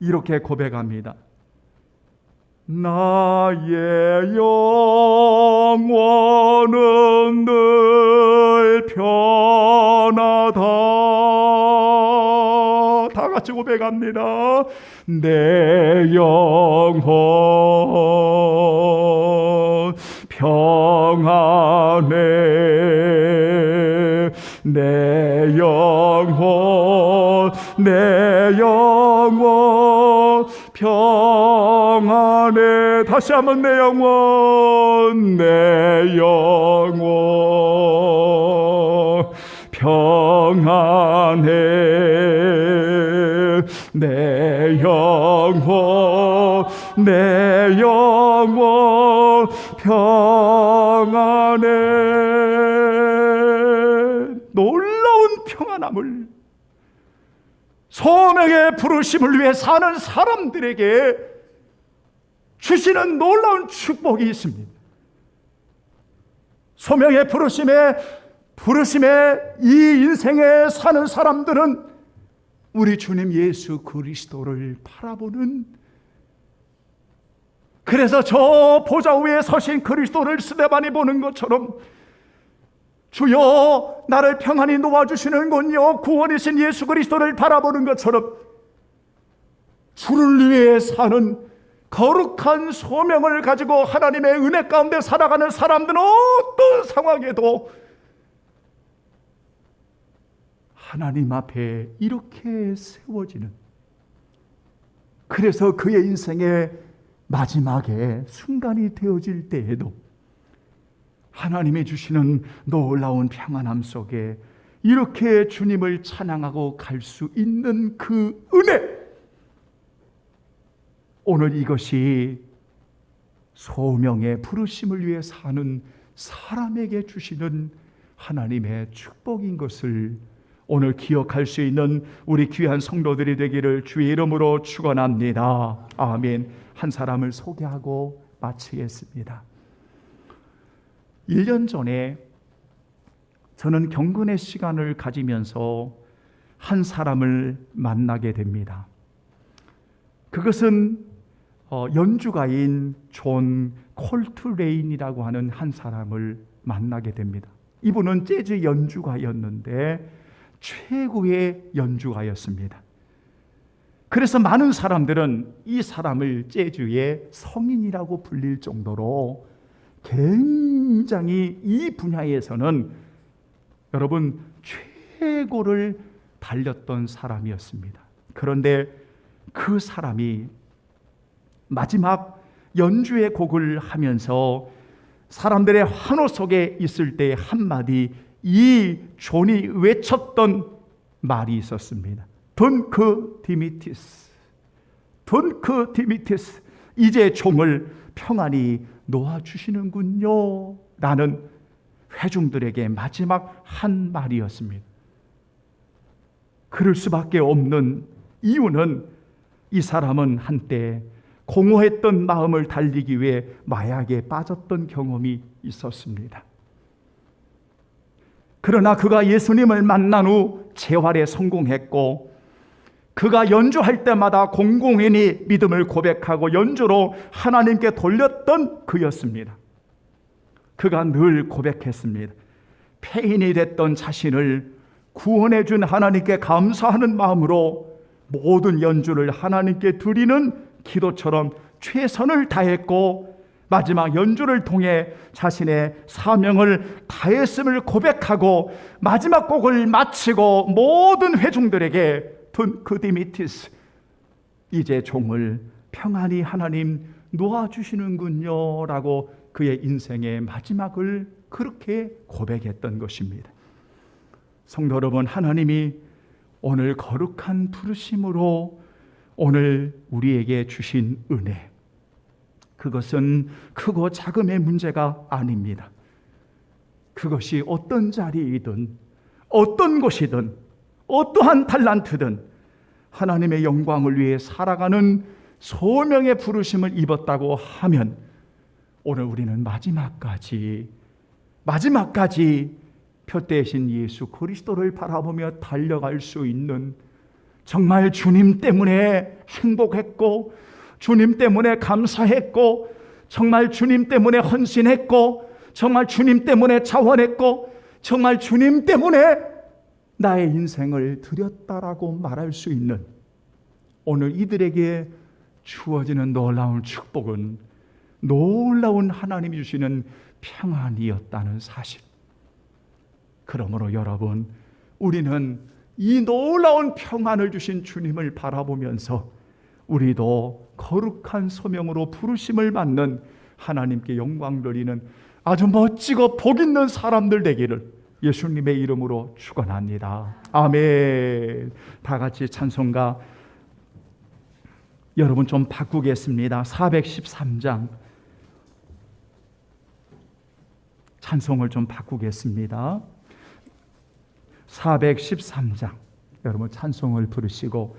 이렇게 고백합니다. 나의 영혼은 늘 편하다. 다 같이 고백합니다. 내 영혼 평안해. 내 영혼 평안해. 다시 한번 내 영혼 평안해. 내 영혼 평안해. 놀라운 평안함을 소명의 부르심을 위해 사는 사람들에게 주시는 놀라운 축복이 있습니다. 소명의 부르심에 이 인생에 사는 사람들은 우리 주님 예수 그리스도를 바라보는, 그래서 저 보좌 위에 서신 그리스도를 스데반이 보는 것처럼 주여 나를 평안히 놓아주시는군요, 구원이신 예수 그리스도를 바라보는 것처럼 주를 위해 사는 거룩한 소명을 가지고 하나님의 은혜 가운데 살아가는 사람들은 어떤 상황에도 하나님 앞에 이렇게 세워지는, 그래서 그의 인생의 마지막에 순간이 되어질 때에도 하나님이 주시는 놀라운 평안함 속에 이렇게 주님을 찬양하고 갈 수 있는 그 은혜, 오늘 이것이 소명의 부르심을 위해 사는 사람에게 주시는 하나님의 축복인 것을 오늘 기억할 수 있는 우리 귀한 성도들이 되기를 주의 이름으로 축원합니다. 아멘. 한 사람을 소개하고 마치겠습니다. 1년 전에 저는 경건의 시간을 가지면서 한 사람을 만나게 됩니다. 그것은 연주가인 존 콜트레인이라고 하는 한 사람을 만나게 됩니다. 이분은 재즈 연주가였는데 최고의 연주가였습니다. 그래서 많은 사람들은 이 사람을 재즈의 성인이라고 불릴 정도로 굉장히 이 분야에서는 여러분 최고를 달렸던 사람이었습니다. 그런데 그 사람이 마지막 연주의 곡을 하면서 사람들의 환호 속에 있을 때 한마디 이 존이 외쳤던 말이 있었습니다. 둔크 디미티스, 둔크 디미티스, 이제 종을 평안히 놓아주시는군요 라는 회중들에게 마지막 한 말이었습니다. 그럴 수밖에 없는 이유는 이 사람은 한때 공허했던 마음을 달리기 위해 마약에 빠졌던 경험이 있었습니다. 그러나 그가 예수님을 만난 후 재활에 성공했고, 그가 연주할 때마다 공공연히 믿음을 고백하고 연주로 하나님께 돌렸던 그였습니다. 그가 늘 고백했습니다. 폐인이 됐던 자신을 구원해 준 하나님께 감사하는 마음으로 모든 연주를 하나님께 드리는 기도처럼 최선을 다했고, 마지막 연주를 통해 자신의 사명을 다했음을 고백하고 마지막 곡을 마치고 모든 회중들에게 둔크 디미티스, 이제 종을 평안히 하나님 놓아주시는군요 라고 그의 인생의 마지막을 그렇게 고백했던 것입니다. 성도 여러분, 하나님이 오늘 거룩한 부르심으로 오늘 우리에게 주신 은혜, 그것은 크고 작음의 문제가 아닙니다. 그것이 어떤 자리이든 어떤 곳이든 어떠한 달란트든 하나님의 영광을 위해 살아가는 소명의 부르심을 입었다고 하면 오늘 우리는 마지막까지 표대신 예수 그리스도를 바라보며 달려갈 수 있는, 정말 주님 때문에 행복했고 주님 때문에 감사했고 정말 주님 때문에 헌신했고 정말 주님 때문에 자원했고 정말 주님 때문에 나의 인생을 드렸다라고 말할 수 있는, 오늘 이들에게 주어지는 놀라운 축복은 놀라운 하나님이 주시는 평안이었다는 사실. 그러므로 여러분, 우리는 이 놀라운 평안을 주신 주님을 바라보면서 우리도 거룩한 소명으로 부르심을 받는, 하나님께 영광 돌리는 아주 멋지고 복 있는 사람들 되기를 예수님의 이름으로 축원합니다. 아멘. 다 같이 찬송가 여러분 좀 바꾸겠습니다. 413장 찬송을 좀 바꾸겠습니다. 413장 여러분 찬송을 부르시고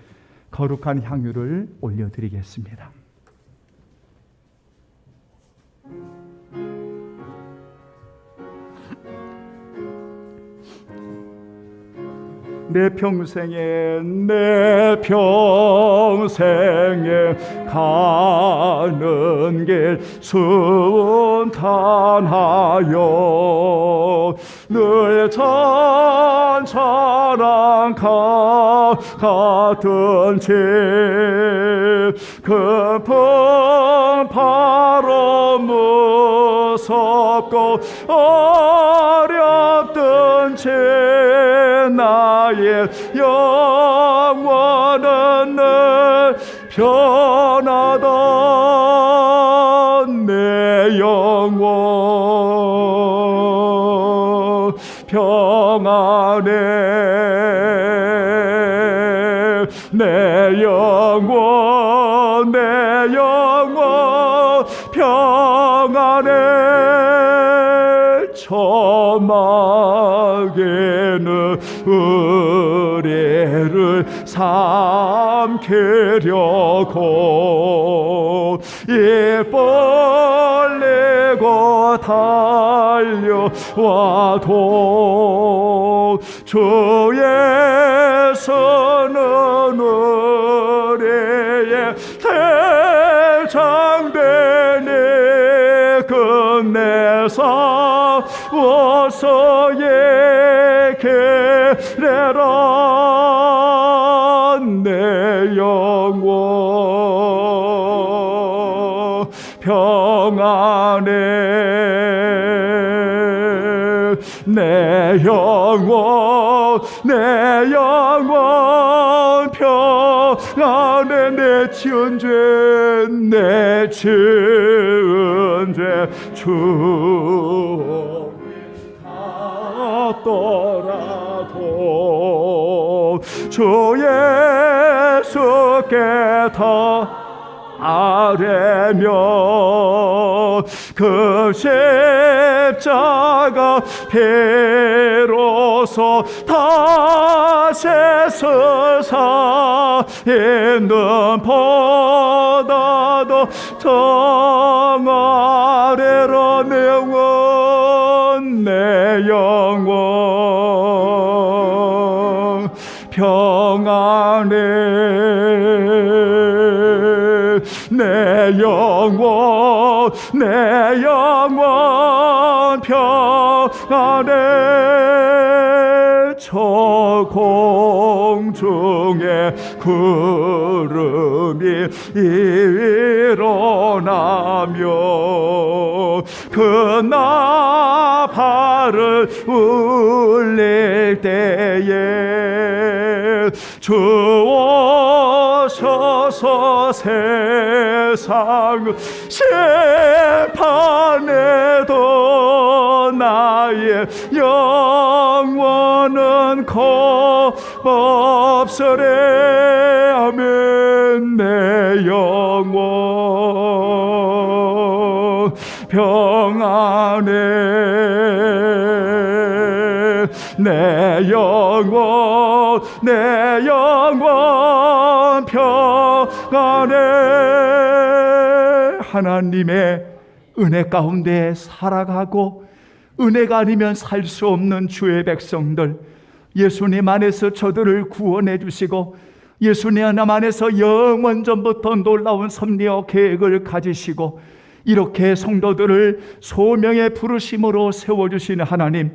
거룩한 향유를 올려드리겠습니다. 내 평생에 가는 길 순탄하여 늘 전처럼 같은지 급풍 바로 무섭고 어렵든지 나의 영원은 늘 변하던 내 영혼 평안해 내 영혼 평안해 저막에는 의뢰를 삼키려고 입 벌리고 달려와도 주 예수는 우리의 대장되니 끝내서 어서 얘기해라 내 영혼 평안해 내 영혼 평안해 내 지은 죄 주 더라도 주 예수께 더 아뢰며 그 십자가 비로소 다시 세상에는 보다도 정 아래로 내 영혼 내 영혼 평안해 내 영혼 평안해 저 공중에 구름이 일어나며 그 나팔을 울릴 때에 주 오셔서 세상 심판에도 나의 영원은 겁없으리 아멘 내 영혼 평안해 내 영혼 평안해 하나님의 은혜 가운데 살아가고 은혜가 아니면 살 수 없는 주의 백성들, 예수님 안에서 저들을 구원해 주시고 예수님 안에서 영원전부터 놀라운 섭리와 계획을 가지시고 이렇게 성도들을 소명의 부르심으로 세워주시는 하나님,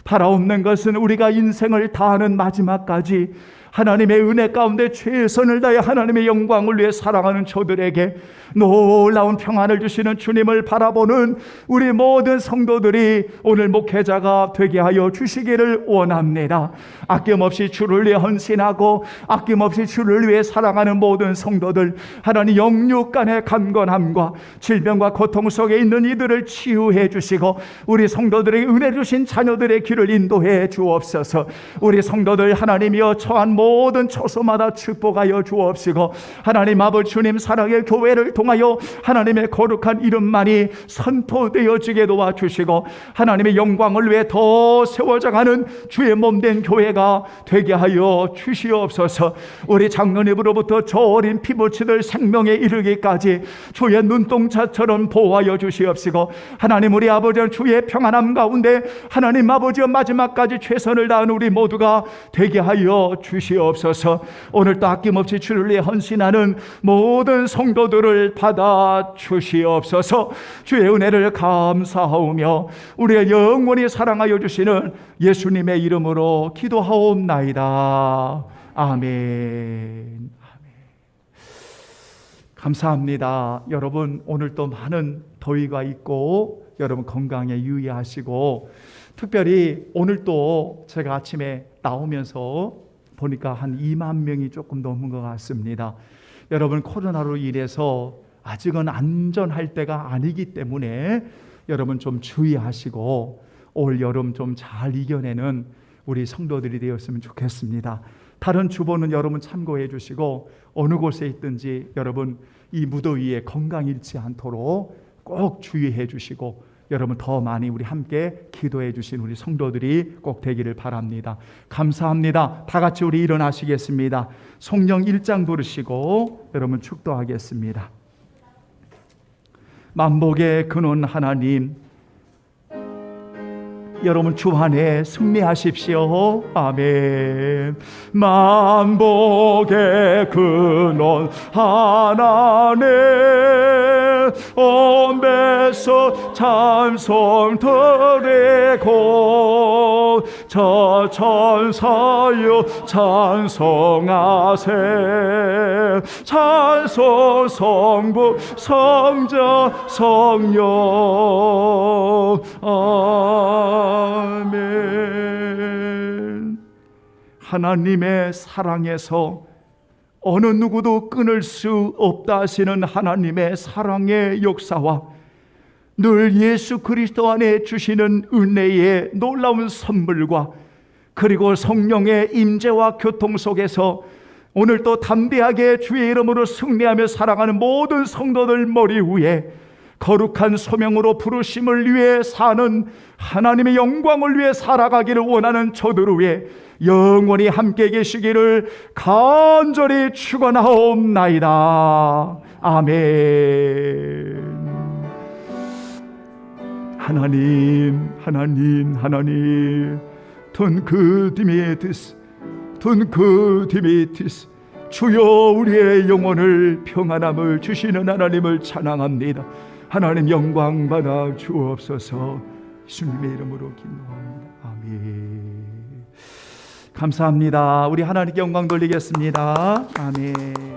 바라옵는 것은 우리가 인생을 다하는 마지막까지 하나님의 은혜 가운데 최선을 다해 하나님의 영광을 위해 살아가는 저들에게 놀라운 평안을 주시는 주님을 바라보는 우리 모든 성도들이 오늘 목회자가 되게 하여 주시기를 원합니다. 아낌없이 주를 위해 헌신하고 아낌없이 주를 위해 살아가는 모든 성도들, 하나님 영육 간의 강건함과 질병과 고통 속에 있는 이들을 치유해 주시고 우리 성도들에게 은혜 주신 자녀들의 길을 인도해 주옵소서. 우리 성도들 하나님이여 처한 모든 처소마다 축복하여 주옵시고 하나님 아버지 주님 사랑의 교회를 통하여 하나님의 거룩한 이름만이 선포되어지게 도와주시고 하나님의 영광을 위해 더 세워져가는 주의 몸된 교회가 되게 하여 주시옵소서. 우리 장로님으로부터 저 어린 피부치들 생명에 이르기까지 주의 눈동자처럼 보호하여 주시옵시고 하나님 우리 아버지 주의 평안함 가운데 하나님 아버지 마지막까지 최선을 다하는 우리 모두가 되게 하여 주시옵소서. 오늘도 아낌없이 주를 위해 헌신하는 모든 성도들을 받아 주시옵소서. 주의 은혜를 감사하오며 우리를 영원히 사랑하여 주시는 예수님의 이름으로 기도하옵나이다. 아멘. 감사합니다. 여러분 오늘 또 많은 더위가 있고 여러분 건강에 유의하시고 특별히 오늘 또 제가 아침에 나오면서 보니까 한 2만 명이 조금 넘은 것 같습니다. 여러분 코로나로 인해서 아직은 안전할 때가 아니기 때문에 여러분 좀 주의하시고 올 여름 좀 잘 이겨내는 우리 성도들이 되었으면 좋겠습니다. 다른 주보는 여러분 참고해 주시고 어느 곳에 있든지 여러분 이 무더위에 건강 잃지 않도록 꼭 주의해 주시고 여러분 더 많이 우리 함께 기도해 주신 우리 성도들이 꼭 되기를 바랍니다. 감사합니다. 다 같이 우리 일어나시겠습니다. 성령 1장 부르시고 여러분 축도하겠습니다. 만복의 근원 하나님, 여러분 주 안에 승리하십시오. 아멘. 만복의 근원 하나님, 온배서 찬송 드리고 저 천사여 찬송하세. 찬송 성부 성자 성령. 아멘. 하나님의 사랑에서 어느 누구도 끊을 수 없다 하시는 하나님의 사랑의 역사와 늘 예수 그리스도 안에 주시는 은혜의 놀라운 선물과 그리고 성령의 임재와 교통 속에서 오늘 또 담대하게 주의 이름으로 승리하며 살아가는 모든 성도들 머리 위에 거룩한 소명으로 부르심을 위해 사는 하나님의 영광을 위해 살아가기를 원하는 저들을 위해 영원히 함께 계시기를 간절히 축원하옵나이다. 아멘. 하나님, 하나님, 하나님, 턴크 디미티스, 턴크 디미티스, 주여 우리의 영혼을 평안함을 주시는 하나님을 찬양합니다. 하나님 영광 받아 주옵소서. 예수님의 이름으로 기도합니다. 아멘. 감사합니다. 우리 하나님께 영광 돌리겠습니다. 아멘.